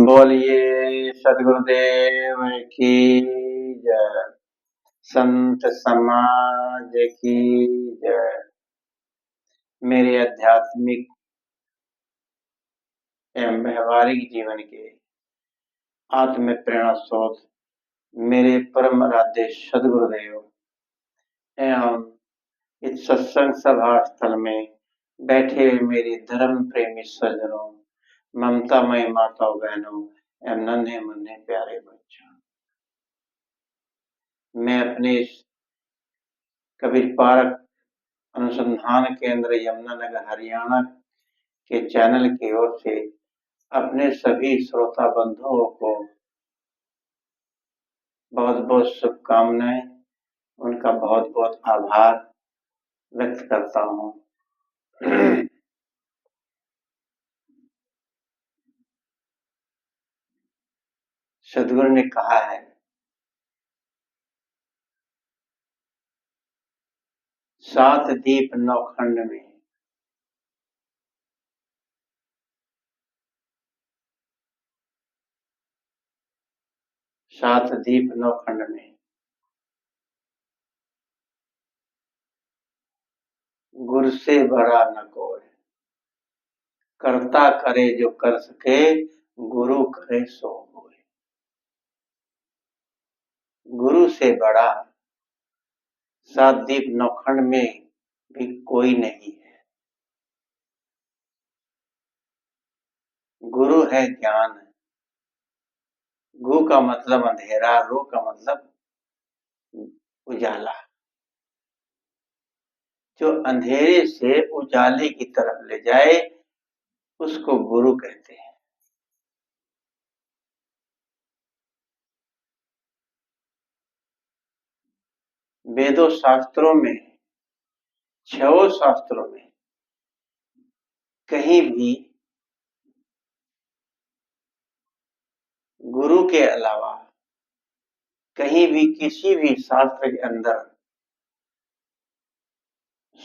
बोलिए सदगुरुदेव की जय। संत समाज की जय। मेरे आध्यात्मिक एवं व्यवहारिक जीवन के आत्म प्रेरणा स्रोत मेरे परम आराध्य सदगुरुदेव एवं इस सत्संग सभा स्थल में बैठे मेरे धर्म प्रेमी सज्जनों, ममतामय माताओं बहनों एवं नन्हे मुन्ने प्यारे बच्चों, मैं अपने कबीर पार्क अनुसंधान केंद्र यमुनानगर हरियाणा के चैनल की ओर से अपने सभी श्रोता बंधुओं को बहुत बहुत शुभकामनाएं, उनका बहुत बहुत आभार व्यक्त करता हूं। सदगुरु ने कहा है, सात दीप नौ खंड में सात दीप नौ खंड में गुरु से बड़ा न कोई, करता करे जो कर सके, गुरु करे सो होए। गुरु से बड़ा सात दीप नौ खंड में भी कोई नहीं है। गुरु है ज्ञान। गु का मतलब अंधेरा, रू का मतलब उजाला। जो अंधेरे से उजाले की तरफ ले जाए उसको गुरु कहते हैं। वेदों शास्त्रों में, छहों शास्त्रों में कहीं भी गुरु के अलावा कहीं भी किसी भी शास्त्र के अंदर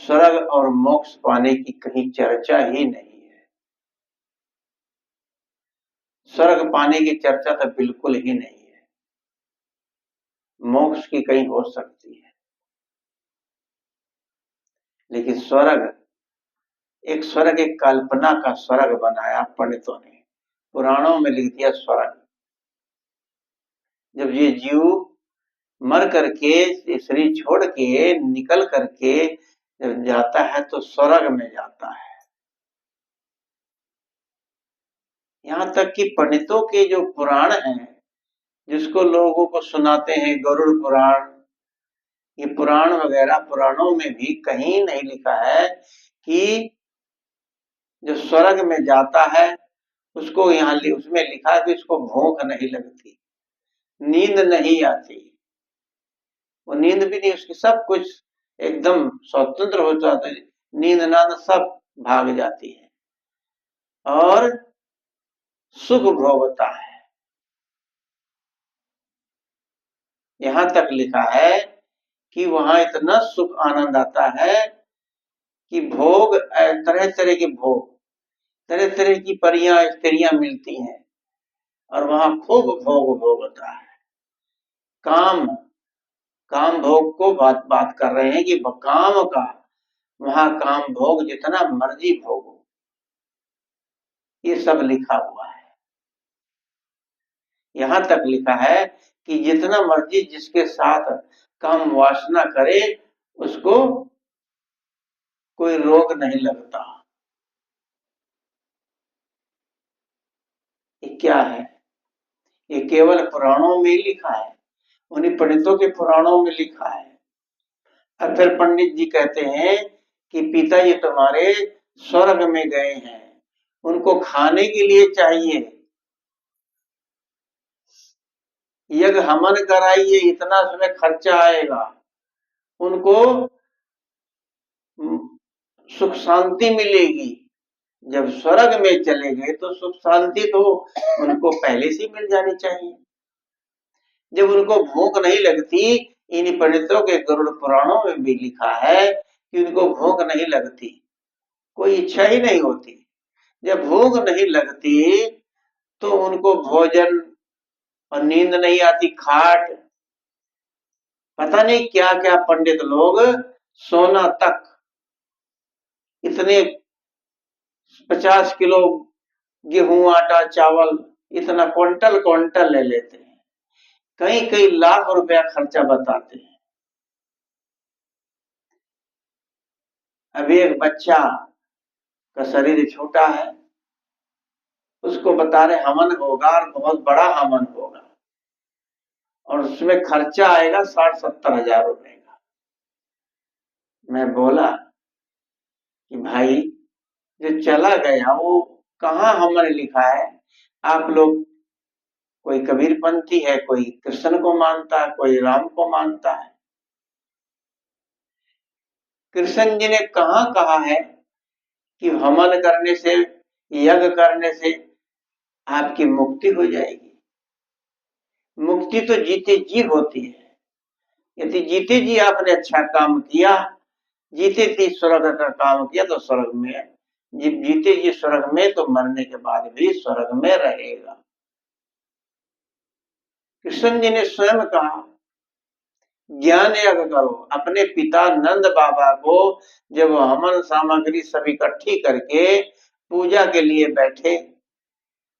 स्वर्ग और मोक्ष पाने की कहीं चर्चा ही नहीं है। स्वर्ग पाने की चर्चा तो बिल्कुल ही नहीं है। मोक्ष की कहीं हो सकती है, लेकिन स्वर्ग एक कल्पना का स्वर्ग बनाया पंडितों ने, पुराणों में लिख दिया स्वर्ग। जब ये जीव मर करके शरीर छोड़ के निकल करके जब जाता है तो स्वर्ग में जाता है। यहाँ तक कि पंडितों के जो पुराण हैं, जिसको लोगों को सुनाते हैं, गरुड़ पुराण, ये पुराण वगैरह, पुराणों में भी कहीं नहीं लिखा है कि जो स्वर्ग में जाता है उसको यहाँ उसमें लिखा है कि उसको भूख नहीं लगती, नींद नहीं आती। वो नींद भी नहीं, उसकी सब कुछ एकदम स्वतंत्र हो जाता है, नींद नाद सब भाग जाती है और सुख भोगता है। यहाँ तक लिखा है कि वहां इतना सुख आनंद आता है कि भोग, तरह तरह के भोग, तरह तरह की परियां स्त्रियां मिलती हैं और वहां खूब भोग भोगता है। काम भोग को बात कर रहे हैं कि काम का वहां काम भोग जितना मर्जी भोगो, ये सब लिखा हुआ है। यहाँ तक लिखा है कि जितना मर्जी जिसके साथ काम वासना करे उसको कोई रोग नहीं लगता। ये क्या है? ये केवल पुराणों में ही लिखा है, उन्हीं पंडितों के पुराणों में लिखा है। और फिर पंडित जी कहते हैं कि पिताजी तुम्हारे स्वर्ग में गए हैं, उनको खाने के लिए चाहिए, यज्ञ हवन कराइए, इतना उसमें खर्चा आएगा, उनको सुख शांति मिलेगी। जब स्वर्ग में चले गए तो सुख शांति तो उनको पहले से मिल जानी चाहिए। जब उनको भूख नहीं लगती, इन पंडितों के गरुड़ पुराणों में भी लिखा है कि उनको भूख नहीं लगती, कोई इच्छा ही नहीं होती। जब भूख नहीं लगती तो उनको भोजन और नींद नहीं आती, खाट, पता नहीं क्या क्या पंडित लोग, सोना तक, इतने 50 किलो गेहूं, आटा, चावल, इतना क्विंटल क्विंटल ले लेते हैं, कई कई लाख रुपया खर्चा बताते हैं। अभी एक बच्चा का शरीर छोटा है, उसको बता रहे हवन होगा और बहुत बड़ा हवन होगा और उसमें खर्चा आएगा 60-70 हजार रुपए का। मैं बोला कि भाई जो चला गया वो कहाँ हमने लिखा है, आप लोग, कोई कबीरपंथी है, कोई कृष्ण को मानता है, कोई राम को मानता है। कृष्ण जी ने कहाँ कहा है कि हवन करने से, यज्ञ करने से आपकी मुक्ति हो जाएगी। मुक्ति तो जीते जी होती है। यदि जीते जी आपने अच्छा काम किया, जीते जी स्वर्ग का काम किया तो स्वर्ग में, जीते जी स्वर्ग में तो मरने के बाद भी स्वर्ग में रहेगा। कृष्ण जी ने स्वयं कहा ज्ञान यज्ञ करो। अपने पिता नंद बाबा को जब हवन सामग्री सब इकट्ठी करके पूजा के लिए बैठे,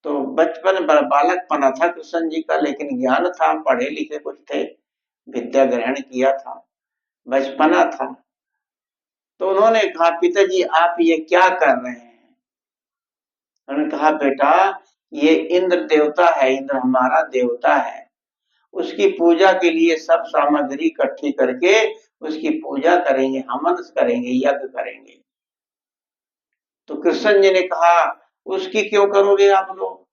तो बचपन बालकपना था कृष्ण जी का, लेकिन ज्ञान था, पढ़े लिखे कुछ थे, विद्या ग्रहण किया था, बचपना था। तो उन्होंने कहा पिताजी आप ये क्या कर रहे हैं? उन्होंने कहा बेटा ये इंद्र देवता है, इंद्र हमारा देवता है, उसकी पूजा के लिए सब सामग्री इकट्ठी करके उसकी पूजा करेंगे, हवन करेंगे, यज्ञ करेंगे। तो कृष्ण जी ने कहा उसकी क्यों करोगे आप लोग,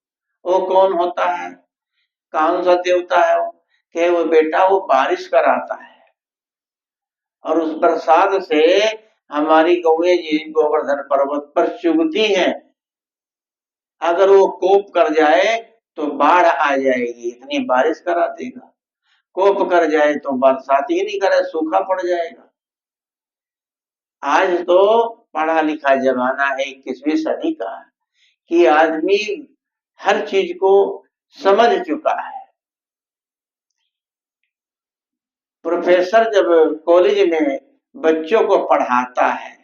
वो कौन होता है, कौन सा देवता है वो? कहे वो बेटा वो बारिश कराता है और उस बरसात से हमारी गौएं जी गोवर्धन पर्वत पर चुगती हैं, अगर वो कोप कर जाए तो बाढ़ आ जाएगी, इतनी बारिश करा देगा, कोप कर जाए तो बरसात ही नहीं करे, सूखा पड़ जाएगा। आज तो पढ़ा लिखा जमाना है 21वीं सदी का, कि आदमी हर चीज को समझ चुका है। प्रोफेसर जब कॉलेज में बच्चों को पढ़ाता है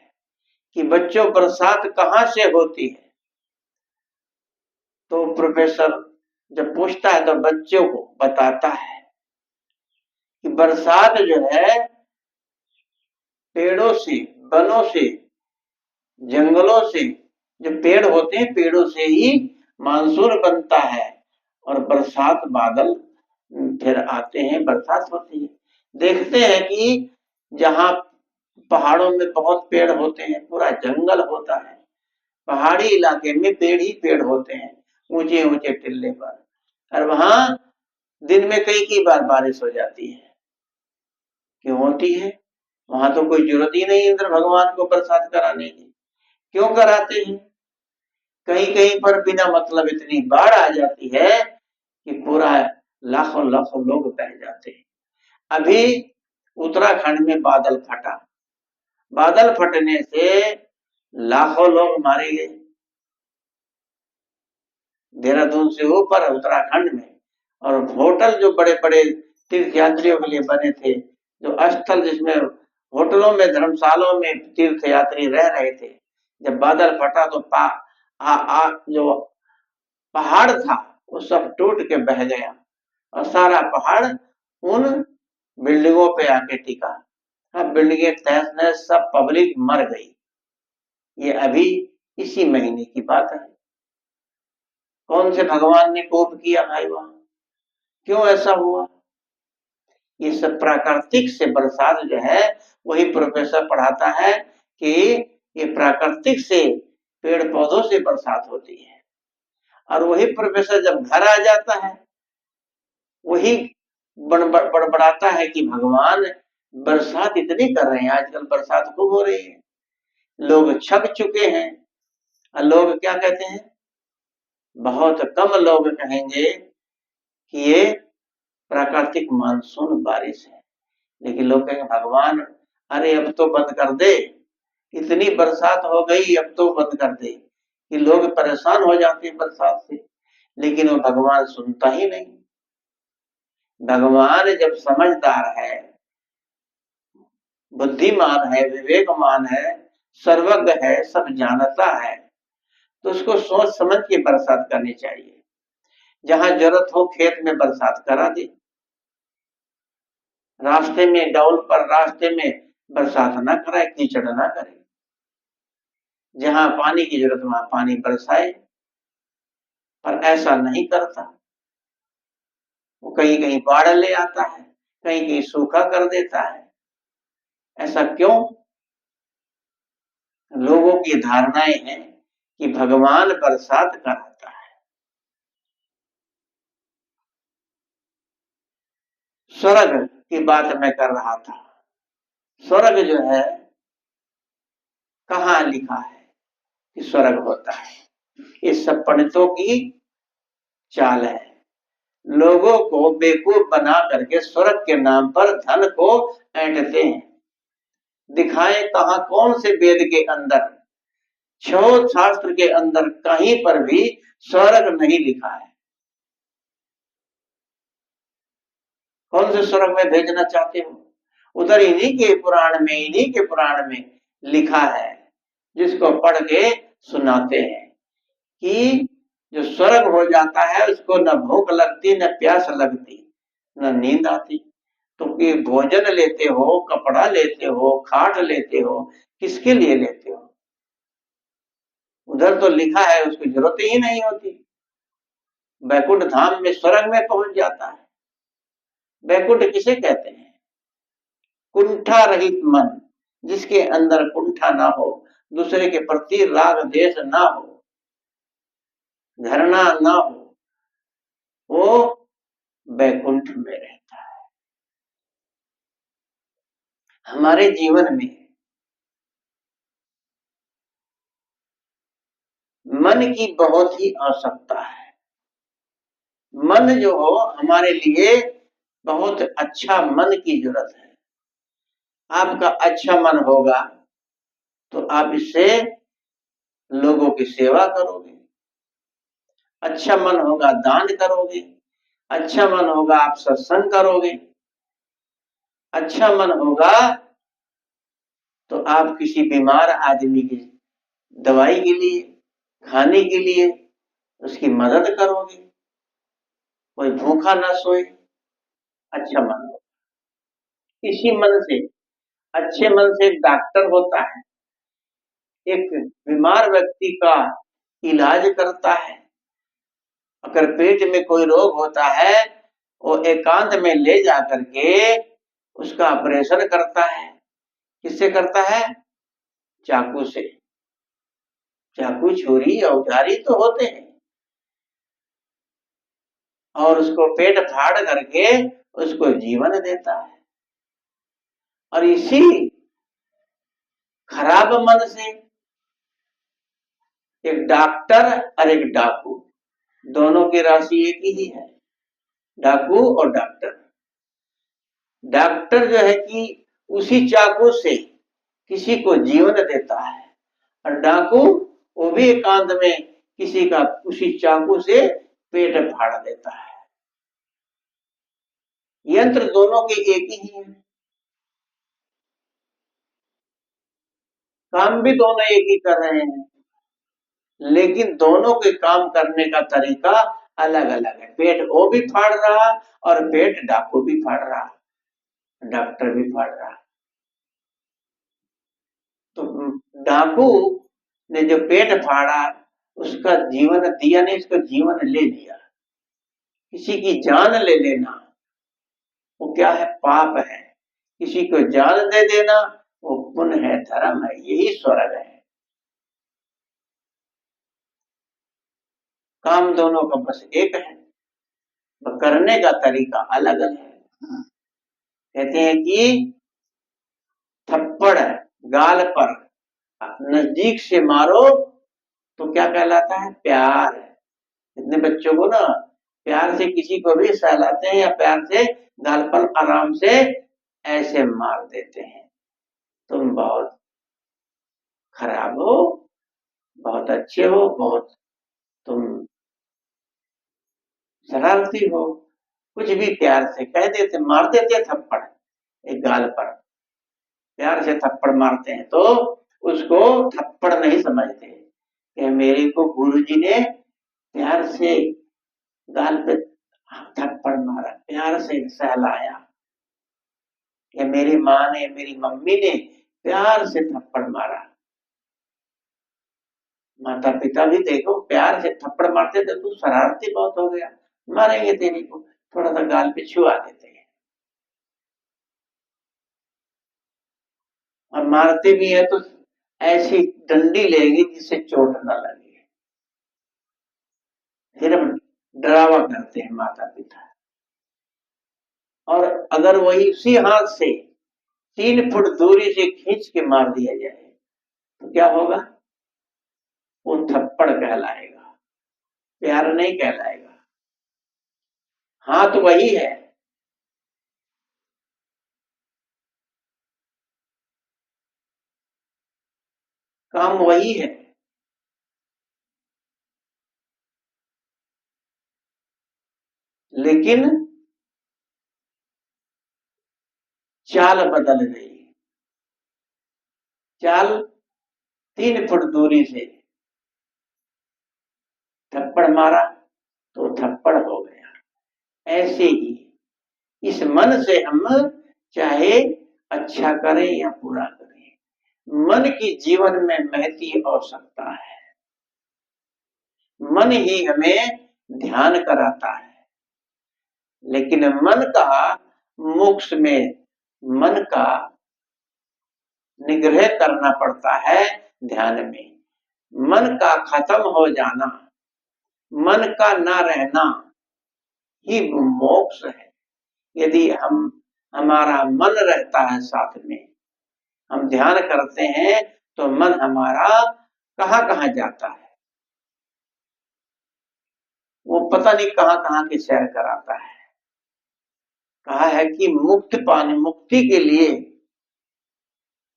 कि बच्चों बरसात कहाँ से होती है, तो प्रोफेसर जब पूछता है तो बच्चों को बताता है कि बरसात जो है पेड़ों से, वनों से, जंगलों से, जो पेड़ होते हैं पेड़ों से ही मानसून बनता है और बरसात बादल फिर आते हैं, बरसात होती है। देखते हैं कि जहाँ पहाड़ों में बहुत पेड़ होते हैं, पूरा जंगल होता है, पहाड़ी इलाके में पेड़ ही पेड़ होते हैं, ऊंचे ऊंचे टिल्ले पर, और वहां दिन में कई बार बारिश हो जाती है। क्यों होती है? वहां तो कोई जरूरत ही नहीं इंद्र भगवान को बरसात कराने की, क्यों कराते हैं? कहीं कहीं पर बिना मतलब इतनी बाढ़ आ जाती है कि पूरा लाखों लाखों लोग बह जाते हैं। अभी उत्तराखंड में बादल फटा, बादल फटने से लाखों लोग मारे गए, देहरादून से ऊपर उत्तराखंड में। और होटल जो बड़े बड़े तीर्थ यात्रियों के लिए बने थे, जो स्थल जिसमें होटलों में, धर्मशालों में तीर्थ यात्री रह रहे थे, जब बादल फटा तो जो पहाड़ था वो सब टूट के बह गया और सारा पहाड़ उन बिल्डिंगों पे आके टिका। अब बिल्डिंगें तहस नहस, सब पब्लिक मर गई। ये अभी इसी महीने की बात है। कौन से भगवान ने कोप किया भाई वहां, क्यों ऐसा हुआ? ये सब प्राकृतिक से बरसात जो है, वही प्रोफेसर पढ़ाता है कि ये प्राकृतिक से, पेड़ पौधों से बरसात होती है। और वही प्रोफेसर जब घर आ जाता है, वही बड़बड़ाता है कि भगवान बरसात इतनी कर रहे हैं, आजकल बरसात खूब हो रही है, लोग छक चुके हैं। और लोग क्या कहते हैं, बहुत कम लोग कहेंगे कि ये प्राकृतिक मानसून बारिश है, लेकिन लोग कहेंगे भगवान अरे अब तो बंद कर दे, इतनी बरसात हो गई अब तो बंद कर दे, कि लोग परेशान हो जाते हैं बरसात से। लेकिन वो भगवान सुनता ही नहीं। भगवान जब समझदार है, बुद्धिमान है, विवेकमान है, सर्वज्ञ है, सब जानता है, तो उसको सोच समझ के बरसात करनी चाहिए। जहां जरूरत हो खेत में बरसात करा दे, रास्ते में डाउन पर रास्ते में बरसात ना कराए, कीचड़ ना करे। जहां पानी की जरूरत वहां पानी बरसाए, पर ऐसा नहीं करता। वो कहीं कहीं बाढ़ ले आता है, कहीं कहीं सूखा कर देता है। ऐसा क्यों? लोगों की धारणाएं हैं कि भगवान बरसात कराता है। स्वर्ग की बात मैं कर रहा था। स्वर्ग जो है, कहाँ लिखा है कि स्वर्ग होता है? ये सब पंडितों की चाल है। लोगों को बेवकूफ बना करके स्वर्ग के नाम पर धन को ऐंठते हैं। दिखाएं कहा, कौन से वेद के अंदर, छह शास्त्र के अंदर कहीं पर भी स्वर्ग नहीं लिखा है। कौन से स्वर्ग में भेजना चाहते हो? उधर इन्हीं के पुराण में, इन्हीं के पुराण में लिखा है, जिसको पढ़ के सुनाते हैं कि जो स्वर्ग हो जाता है उसको न भूख लगती, न प्यास लगती, न नींद आती। तो ये भोजन लेते हो, कपड़ा लेते हो, खाट लेते हो, किसके लिए लेते हो? उधर तो लिखा है, उसकी जरूरत ही नहीं होती। बैकुंठ धाम में, स्वर्ग में पहुंच जाता है। बैकुंठ किसे कहते हैं? कुंठा रहित मन, जिसके अंदर कुंठा ना हो, दूसरे के प्रति राग द्वेष ना हो, घृणा ना हो, वो बैकुंठ में रहता है। हमारे जीवन में मन की बहुत ही आवश्यकता है। मन जो हो हमारे लिए बहुत अच्छा, मन की जरूरत है। आपका अच्छा मन होगा तो आप इससे लोगों की सेवा करोगे, अच्छा मन होगा दान करोगे, अच्छा मन होगा आप सत्संग करोगे, अच्छा मन होगा तो आप किसी बीमार आदमी की दवाई के लिए, खाने के लिए उसकी मदद करोगे, कोई भूखा ना सोए। अच्छा मन हो, इसी मन से, अच्छे मन से एक डॉक्टर होता है, एक बीमार व्यक्ति का इलाज करता है। अगर पेट में कोई रोग होता है, वो एकांत में ले जा करके उसका ऑपरेशन करता है। किससे करता है? चाकू से। चाकू, छुरी, औजारी तो होते हैं, और उसको पेट फाड़ करके उसको जीवन देता है। और इसी खराब मन से एक डॉक्टर और एक डाकू, दोनों की राशि एक ही है, डाकू और डॉक्टर। डॉक्टर जो है कि उसी चाकू से किसी को जीवन देता है, और डाकू वो भी एकांत में किसी का उसी चाकू से पेट फाड़ देता है। यंत्र दोनों के एक ही है, काम भी दोनों एक ही कर रहे हैं, लेकिन दोनों के काम करने का तरीका अलग अलग है। पेट वो भी फाड़ रहा और पेट डाकू भी फाड़ रहा, डॉक्टर भी फाड़ रहा। तो डाकू ने जो पेट फाड़ा उसका जीवन दिया नहीं, उसका जीवन ले लिया। किसी की जान ले लेना वो क्या है? पाप है। किसी को जान दे देना वो पुण्य है, धर्म है, यही स्वर्ग है। काम दोनों का बस एक है, करने का तरीका अलग अलग है। कहते हैं कि थप्पड़ गाल पर नजदीक से मारो तो क्या कहलाता है? प्यार। इतने बच्चों को ना प्यार से किसी को भी सहलाते हैं या प्यार से गाल पर आराम से ऐसे मार देते हैं, तुम बहुत खराब हो, बहुत अच्छे हो, बहुत तुम शरारती हो, कुछ भी प्यार से कह देते, मार देते थप्पड़ एक गाल पर, प्यार से थप्पड़ मारते हैं तो उसको थप्पड़ नहीं समझते कि मेरे को गुरुजी ने प्यार से गाल पे थप्पड़ मारा, प्यार से सहलाया, कि मेरी माँ ने, मेरी मम्मी ने प्यार से थप्पड़ मारा। माता पिता भी देखो प्यार से थप्पड़ मारते थे, तू शरारती बहुत हो गया, मारेंगे तेरी को, थोड़ा सा गाल पे छुआ देते हैं। और मारते भी है तो ऐसी डंडी लेगी जिससे चोट न लगे, फिर हम डरावा करते हैं माता पिता। और अगर वही उसी हाथ से 3 फुट दूरी से खींच के मार दिया जाए तो क्या होगा? वो थप्पड़ कहलाएगा, प्यार नहीं कहलाएगा। हाथ वही है, काम वही है, लेकिन चाल बदल गई। चाल 3 फुट दूरी से थप्पड़ मारा तो थप्पड़ हो गया। ऐसे ही इस मन से हम चाहे अच्छा करें या बुरा करें, मन की जीवन में महती आवश्यकता है। मन ही हमें ध्यान कराता है, लेकिन मन का मोक्ष में मन का निग्रह करना पड़ता है। ध्यान में मन का खत्म हो जाना, मन का ना रहना ही मोक्ष है। यदि हमारा मन रहता है साथ में, हम ध्यान करते हैं तो मन हमारा कहाँ कहाँ जाता है, वो पता नहीं कहाँ कहाँ की सैर कराता है। कहा है कि मुक्ति के लिए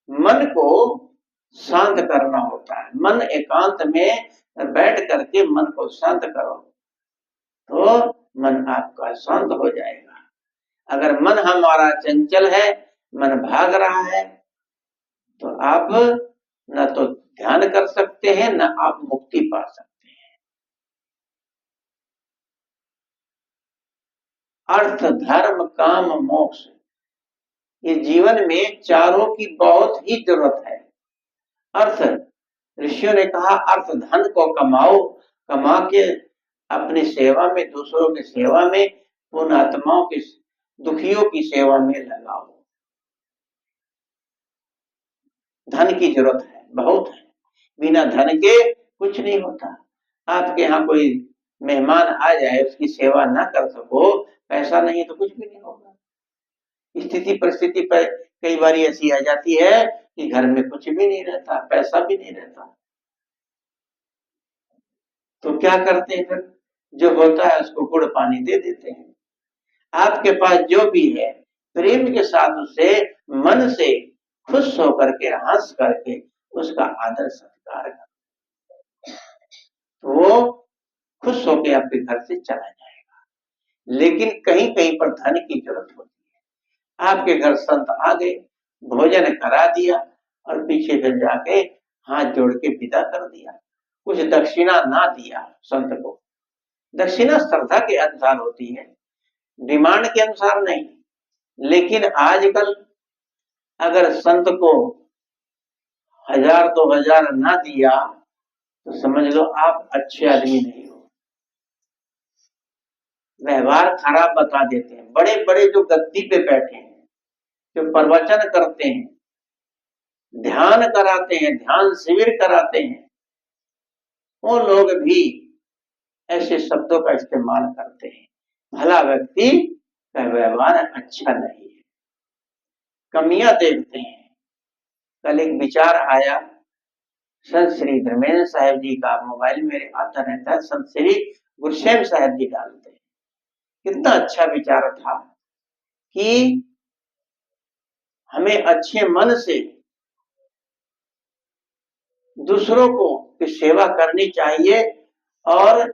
मन को शांत करना होता है। मन एकांत में बैठ करके मन को शांत करो तो मन आपका शांत हो जाएगा। अगर मन हमारा चंचल है, मन भाग रहा है, तो आप न तो ध्यान कर सकते हैं, न आप मुक्ति पा सकते हैं। अर्थ, धर्म, काम, मोक्ष, ये जीवन में चारों की बहुत ही जरूरत है। अर्थ, ऋषियों ने कहा अर्थ धन को कमाओ, कमा के अपनी सेवा में, दूसरों की सेवा में, पुण्य आत्माओं की, दुखियों की सेवा में लगाओ। धन की जरूरत है, बहुत है, बिना धन के कुछ नहीं होता। आपके यहाँ कोई मेहमान आ जाए, उसकी सेवा ना कर सको, पैसा नहीं तो कुछ भी नहीं होगा। स्थिति परिस्थिति पर कई बार ऐसी आ जाती है कि घर में कुछ भी नहीं रहता, पैसा भी नहीं रहता, तो क्या करते हैं? फिर जो होता है उसको गुड़ पानी दे देते हैं। आपके पास जो भी है, प्रेम के साथ उसे मन से खुश होकर के, हंस करके उसका आदर सत्कार कर, तो वो खुश होकर आपके घर से चला जाएगा। लेकिन कहीं कहीं पर धन की जरूरत होती है। आपके घर संत आ गए, भोजन करा दिया और पीछे से जाके हाथ जोड़ के विदा कर दिया, कुछ दक्षिणा ना दिया संत को। दक्षिणा श्रद्धा के अनुसार होती है, डिमांड के अनुसार नहीं। लेकिन आजकल अगर संत को 1000-2000 ना दिया तो समझ लो आप अच्छे आदमी नहीं हो, व्यवहार खराब बता देते हैं। बड़े बड़े जो गद्दी पे बैठे हैं, जो प्रवचन करते हैं, ध्यान कराते हैं, ध्यान शिविर कराते हैं, वो लोग भी ऐसे शब्दों का इस्तेमाल करते हैं। भला व्यक्ति का व्यवहार अच्छा नहीं है, कमियां देखते हैं। कल एक विचार आया, संत श्री धर्मेंद्र साहिब जी का मोबाइल मेरे आता रहता है, संत श्री गुरसेम साहिब जी डालते हैं। कितना अच्छा विचार था कि हमें अच्छे मन से दूसरों को की सेवा करनी चाहिए और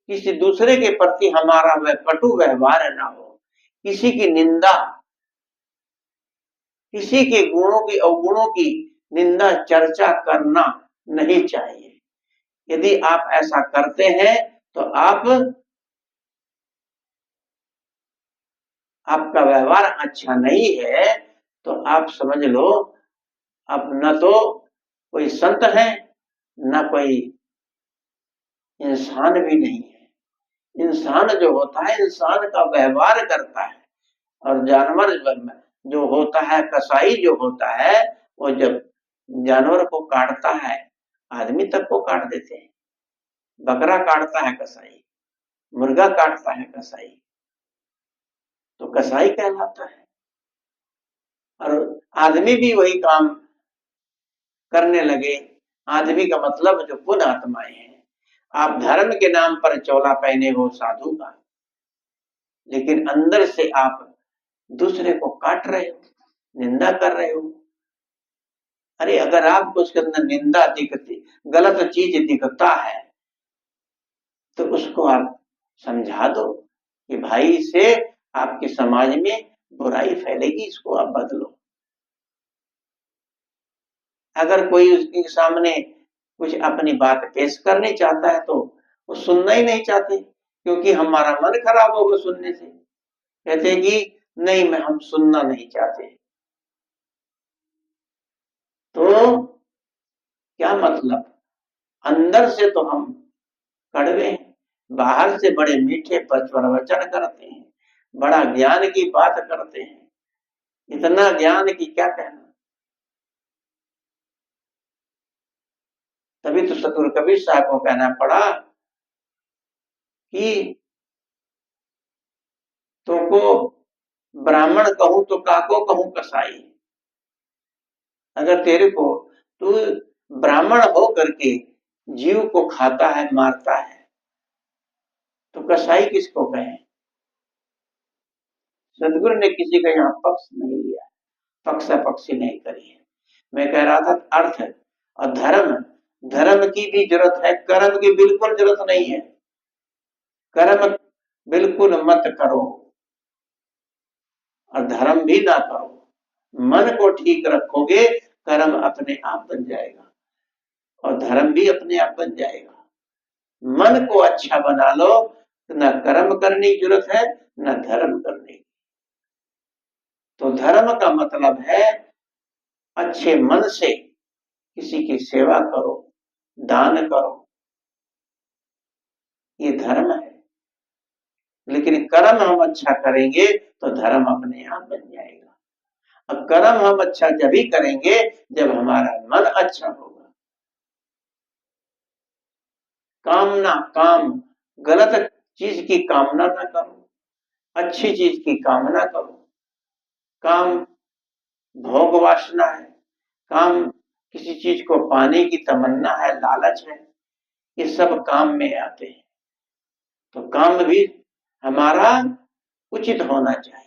किसी दूसरे के प्रति हमारा वह कटु व्यवहार ना हो, किसी की निंदा, किसी के गुणों की अवगुणों की निंदा चर्चा करना नहीं चाहिए। यदि आप ऐसा करते हैं तो आपका व्यवहार अच्छा नहीं है, तो आप समझ लो आप न तो कोई संत है, न कोई इंसान भी नहीं है। इंसान जो होता है इंसान का व्यवहार करता है, और जानवर जो होता है, कसाई जो होता है, वो जब जानवर को काटता है, आदमी तक को काट देते हैं। बकरा काटता है कसाई, मुर्गा काटता है कसाई, तो कसाई कहलाता है। और आदमी भी वही काम करने लगे। आदमी का मतलब जो पुण्य आत्माएं हैं। आप धर्म के नाम पर चोला पहने हो साधु का, लेकिन अंदर से आप दूसरे को काट रहे हो, निंदा कर रहे हो। अरे अगर आपको उसके अंदर निंदा दिखती, गलत चीज दिखता है, तो उसको आप समझा दो कि भाई से आपके समाज में बुराई फैलेगी, इसको आप बदलो। अगर कोई उसके सामने कुछ अपनी बात पेश करनी चाहता है तो वो सुनना ही नहीं चाहते, क्योंकि हमारा मन खराब होगा सुनने से। कहते हैं कि नहीं, हम सुनना नहीं चाहते। तो क्या मतलब, अंदर से तो हम कड़वे हैं, बाहर से बड़े मीठे प्रवचन करते हैं, बड़ा ज्ञान की बात करते हैं, इतना ज्ञान की क्या कहना। तभी तो सतगुरु कबीर साहब को कहना पड़ा कि तुमको ब्राह्मण कहूं तो काको कहूं कसाई। अगर तेरे को तू ब्राह्मण हो करके जीव को खाता है, मारता है, तो कसाई किसको कहें। सदगुरु ने किसी का यहाँ पक्ष नहीं लिया, पक्षा पक्षी नहीं करी है। मैं कह रहा था अर्थ और धर्म, धर्म की भी जरूरत है, कर्म की बिल्कुल जरूरत नहीं है। कर्म बिल्कुल मत करो और धर्म भी ना करो। मन को ठीक रखोगे, कर्म अपने आप बन जाएगा और धर्म भी अपने आप बन जाएगा। मन को अच्छा बना लो, तो न कर्म करने की जरूरत है, न धर्म करने की। तो धर्म का मतलब है अच्छे मन से किसी की सेवा करो, दान करो, ये धर्म है। लेकिन कर्म हम अच्छा करेंगे तो धर्म अपने आप बन जाएगा। अब कर्म हम अच्छा जब ही करेंगे जब हमारा मन अच्छा होगा। कामना, काम, गलत चीज की कामना ना करो, अच्छी चीज की कामना करो। काम भोग वासना है, काम किसी चीज को पाने की तमन्ना है, लालच है, ये सब काम में आते हैं। तो काम भी हमारा उचित होना चाहिए।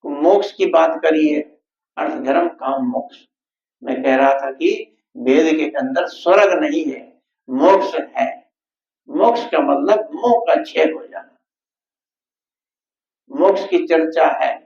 मोक्ष की बात करिए, अर्थ धर्म काम मोक्ष। मैं कह रहा था कि वेद के अंदर स्वर्ग नहीं है, मोक्ष है। मोक्ष का मतलब मोह का छेद हो जाना, मोक्ष की चर्चा है।